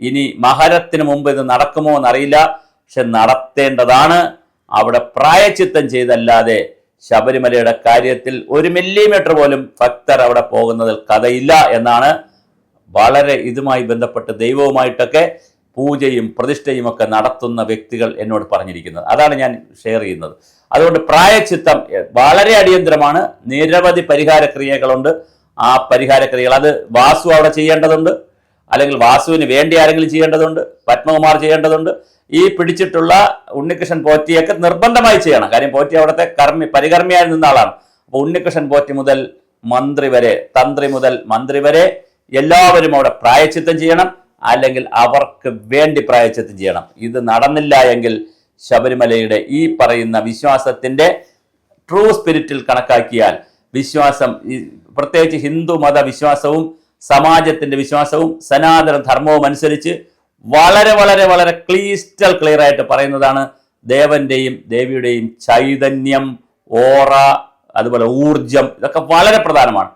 ഇനി മഹരത്തിന് മുമ്പ് ഇത് നടക്കുമോ എന്നറിയില്ല, പക്ഷെ നടത്തേണ്ടതാണ്. അവിടെ പ്രായച്ചിത്തം ചെയ്തല്ലാതെ ശബരിമലയുടെ കാര്യത്തിൽ 1 മില്ലിമീറ്റർ പോലും ഭക്തർ അവിടെ പോകുന്നതിൽ കഥയില്ല എന്നാണ് വളരെ ഇതുമായി ബന്ധപ്പെട്ട് ദൈവവുമായിട്ടൊക്കെ പൂജയും പ്രതിഷ്ഠയും ഒക്കെ നടത്തുന്ന വ്യക്തികൾ എന്നോട് പറഞ്ഞിരിക്കുന്നത്. അതാണ് ഞാൻ ഷെയർ ചെയ്യുന്നത്. അതുകൊണ്ട് പ്രായച്ചിത്തം വളരെ അടിയന്തരമാണ്. നിരവധി പരിഹാരക്രിയകളുണ്ട്. ആ പരിഹാരക്രിയകൾ അത് വാസു അവിടെ ചെയ്യേണ്ടതുണ്ട്, അല്ലെങ്കിൽ വാസുവിന് വേണ്ടി ആരെങ്കിലും ചെയ്യേണ്ടതുണ്ട്, പത്മകുമാർ ചെയ്യേണ്ടതുണ്ട്. ഈ പിടിച്ചിട്ടുള്ള ഉണ്ണികൃഷ്ണൻ പോറ്റിയൊക്കെ നിർബന്ധമായി ചെയ്യണം. കാര്യം പോറ്റി അവിടുത്തെ പരികർമ്മിയായി നിന്ന ആളാണ്. അപ്പോൾ ഉണ്ണികൃഷ്ണൻ പോറ്റി മുതൽ മന്ത്രി വരെ, തന്ത്രി മുതൽ മന്ത്രി വരെ എല്ലാവരും അവിടെ പ്രായച്ചിത്തം ചെയ്യണം, അല്ലെങ്കിൽ അവർക്ക് വേണ്ടി പ്രായച്ചിത്തം ചെയ്യണം. ഇത് നടന്നില്ല എങ്കിൽ ശബരിമലയുടെ ഈ പറയുന്ന വിശ്വാസത്തിന്റെ ട്രൂ സ്പിരിറ്റിൽ കണക്കാക്കിയാൽ വിശ്വാസം, പ്രത്യേകിച്ച് ഹിന്ദു മത വിശ്വാസവും സമാജത്തിന്റെ വിശ്വാസവും സനാതന ധർമ്മവും അനുസരിച്ച് വളരെ വളരെ വളരെ ക്ലിയർ ആയിട്ട് പറയുന്നതാണ്, ദേവന്റെയും ദേവിയുടെയും ചൈതന്യം, ഓറ, അതുപോലെ ഊർജം, ഇതൊക്കെ വളരെ പ്രധാനമാണ്.